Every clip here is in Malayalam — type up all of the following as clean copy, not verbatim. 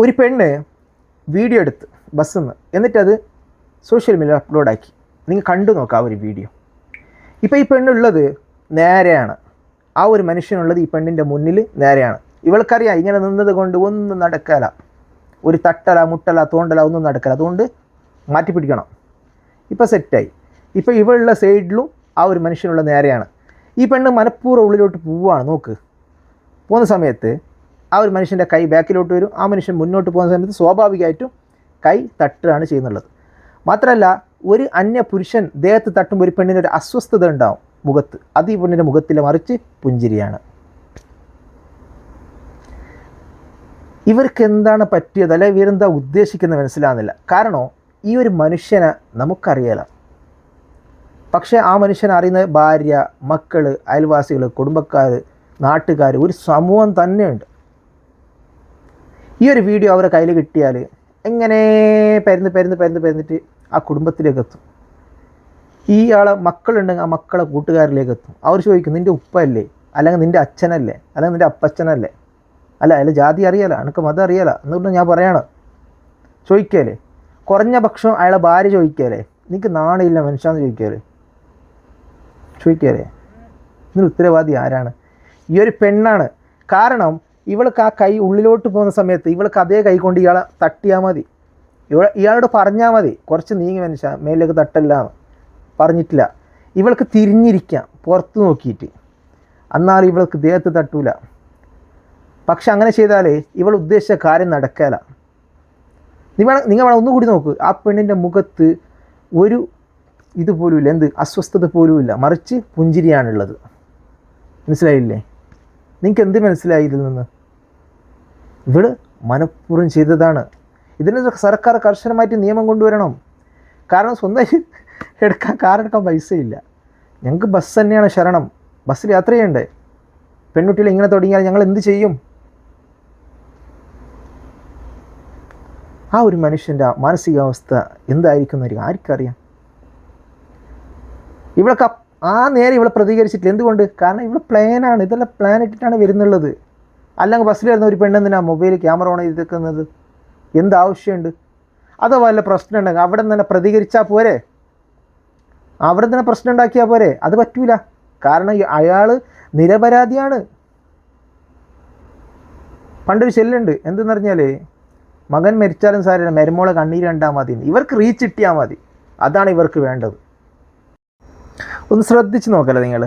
ഒരു പെണ്ണ് വീഡിയോ എടുത്ത് ബസ്സിൽ നിന്ന്, എന്നിട്ടത് സോഷ്യൽ മീഡിയ അപ്ലോഡാക്കി. നിങ്ങൾ കണ്ടു നോക്കാം ആ ഒരു വീഡിയോ. ഇപ്പോൾ ഈ പെണ്ണുള്ളത് നേരെയാണ്, ആ ഒരു മനുഷ്യനുള്ളത് ഈ പെണ്ണിൻ്റെ മുന്നിൽ നേരെയാണ്. ഇവൾക്കറിയാം ഇങ്ങനെ നിന്നത് കൊണ്ട് ഒന്നും നടക്കല, ഒരു തട്ടല മുട്ടല തോണ്ടല ഒന്നും നടക്കല, അതുകൊണ്ട് മാറ്റിപ്പിടിക്കണം. ഇപ്പോൾ സെറ്റായി. ഇപ്പോൾ ഇവളുള്ള സൈഡിലും ആ ഒരു മനുഷ്യനുള്ള നേരെയാണ്. ഈ പെണ്ണ് മനഃപൂർവ്വം ഉള്ളിലോട്ട് പോവുകയാണ്. നോക്ക്, പോകുന്ന സമയത്ത് ആ ഒരു മനുഷ്യൻ്റെ കൈ ബാക്കിലോട്ട് വരും, ആ മനുഷ്യൻ മുന്നോട്ട് പോകുന്ന സമയത്ത് സ്വാഭാവികമായിട്ടും കൈ തട്ടുകയാണ് ചെയ്യുന്നുള്ളത്. മാത്രമല്ല, ഒരു അന്യ പുരുഷൻ ദേഹത്ത് തട്ടുമ്പോൾ ഒരു പെണ്ണിന് ഒരു അസ്വസ്ഥത ഉണ്ടാവും മുഖത്ത്, അത് ഈ പെണ്ണിൻ്റെ മുഖത്തിൽ മറിച്ച് പുഞ്ചിരിയാണ്. ഇവർക്ക് എന്താണ് പറ്റിയത്, അല്ലെ ഇവരെന്താ ഉദ്ദേശിക്കുന്നത് മനസ്സിലാകുന്നില്ല. കാരണം ഈ ഒരു മനുഷ്യനെ നമുക്കറിയാല, പക്ഷേ ആ മനുഷ്യനെ അറിയുന്ന ഭാര്യ, മക്കൾ, അയൽവാസികൾ, കുടുംബക്കാർ, നാട്ടുകാർ, ഒരു സമൂഹം തന്നെയുണ്ട്. ഈ ഒരു വീഡിയോ അവരുടെ കയ്യിൽ കിട്ടിയാൽ എങ്ങനെ പരന്നിട്ട് ആ കുടുംബത്തിലേക്ക് എത്തും. ഈ ആളെ മക്കളുണ്ടെങ്കിൽ ആ മക്കളെ കൂട്ടുകാരിലേക്ക് എത്തും. അവർ ചോദിക്കും, നിൻ്റെ ഉപ്പല്ലേ, അല്ലെങ്കിൽ നിൻ്റെ അച്ഛനല്ലേ, അല്ലെങ്കിൽ നിൻ്റെ അപ്പച്ചനല്ലേ, അല്ല അയാൾ ജാതി അറിയാല, എനിക്ക് മതം അറിയാല എന്നുകൊണ്ട് ഞാൻ പറയാണ്, ചോദിക്കാലേ. കുറഞ്ഞ പക്ഷം അയാളെ ഭാര്യ ചോദിക്കാലേ, എനിക്ക് നാണയില്ല മനുഷ്യാന്ന് ചോദിക്കാലേ. ഇതിന് ഉത്തരവാദി ആരാണ്? ഈ ഒരു പെണ്ണാണ്. കാരണം ഇവൾക്ക് ആ കൈ ഉള്ളിലോട്ട് പോകുന്ന സമയത്ത് ഇവൾക്ക് അതേ കൈ കൊണ്ട് ഇയാളെ തട്ടിയാൽ മതി, ഇയാളോട് പറഞ്ഞാൽ മതി, കുറച്ച് നീങ്ങി മനുഷ്യ മേലേക്ക് തട്ടല്ല പറഞ്ഞിട്ടില്ല. ഇവൾക്ക് തിരിഞ്ഞിരിക്കാം പുറത്ത് നോക്കിയിട്ട്, എന്നാൽ ഇവൾക്ക് ദേഹത്ത് തട്ടൂല. പക്ഷെ അങ്ങനെ ചെയ്താൽ ഇവൾ ഉദ്ദേശിച്ച കാര്യം നടക്കല. നിങ്ങൾ ഒന്നുകൂടി നോക്ക്, ആ പെണ്ണിൻ്റെ മുഖത്ത് ഒരു ഇതുപോലുമില്ല, എന്ത് അസ്വസ്ഥത പോലുമില്ല, മറിച്ച് പുഞ്ചിരിയാണുള്ളത്. മനസ്സിലായില്ലേ? നിങ്ങൾക്ക് എന്ത് മനസ്സിലായി ഇതിൽ നിന്ന്? ഇവൾ മനഃപൂർവ്വം ചെയ്തതാണ്. ഇതിന് സർക്കാർ കർശനമായിട്ട് നിയമം കൊണ്ടുവരണം. കാരണം സ്വന്തമായി കാറെടുക്കാൻ പൈസയില്ല, ഞങ്ങൾക്ക് ബസ് തന്നെയാണ് ശരണം, ബസ്സിൽ യാത്ര ചെയ്യണ്ടേ? പെൺകുട്ടികൾ ഇങ്ങനെ തുടങ്ങിയാൽ ഞങ്ങൾ എന്ത് ചെയ്യും? ആ ഒരു മനുഷ്യൻ്റെ മാനസികാവസ്ഥ എന്തായിരിക്കും ആർക്കറിയാം? ഇവളൊക്കെ ആ നേരെ ഇവളെ പ്രതികരിച്ചിട്ടില്ല. എന്തുകൊണ്ട്? കാരണം ഇവൾ പ്ലാനാണ്, ഇതെല്ലാം പ്ലാൻ ഇട്ടിട്ടാണ് വരുന്നുള്ളത്. അല്ലെങ്കിൽ ബസ്സിൽ വരുന്ന ഒരു പെണ്ണെന്തിനാ മൊബൈൽ ക്യാമറ ഓൺ ചെയ്തേക്കുന്നത്? എന്താവശ്യമുണ്ട്? അതോ വല്ല പ്രശ്നം ഉണ്ടെങ്കിൽ അവിടെ നിന്ന് തന്നെ പ്രതികരിച്ചാൽ പോരെ, അവിടെ തന്നെ പ്രശ്നം ഉണ്ടാക്കിയാൽ പോരെ? അത് പറ്റൂല. കാരണം അയാൾ നിരപരാധിയാണ്. പണ്ടൊരു ചെല്ലുണ്ട്, എന്തെന്ന് പറഞ്ഞാൽ മകൻ മരിച്ചാലും സാരമില്ല, മരുമോളെ കണ്ണീര് കണ്ടാൽ മതി, ഇവർക്ക് റീച്ച് കിട്ടിയാൽ മതി, അതാണ് ഇവർക്ക് വേണ്ടത്. ഒന്ന് ശ്രദ്ധിച്ച് നോക്കല്ലേ നിങ്ങൾ,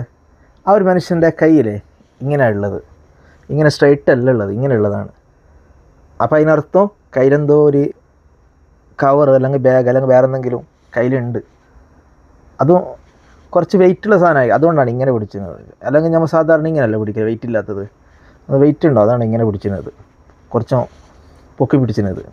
ആ ഒരു മനുഷ്യൻ്റെ കയ്യിലേ ഇങ്ങനെയാണ് ഉള്ളത്, ഇങ്ങനെ സ്ട്രൈറ്റ് അല്ല ഉള്ളത്, ഇങ്ങനെയുള്ളതാണ്. അപ്പോൾ അതിനർത്ഥം കയ്യിലെന്തോ ഒരു കവർ അല്ലെങ്കിൽ ബാഗ് അല്ലെങ്കിൽ വേറെ എന്തെങ്കിലും കയ്യിലുണ്ട്. അതും കുറച്ച് വെയിറ്റുള്ള സാധനമായി, അതുകൊണ്ടാണ് ഇങ്ങനെ പിടിച്ചിരുന്നത്. അല്ലെങ്കിൽ നമ്മൾ സാധാരണ ഇങ്ങനെയല്ല പിടിക്കുക, വെയിറ്റ് ഇല്ലാത്തത്. അത് വെയിറ്റ് ഉണ്ടോ, അതാണ് ഇങ്ങനെ പിടിച്ചിരുന്നത്, കുറച്ചോ പൊക്കി പിടിച്ചിരുന്നത്.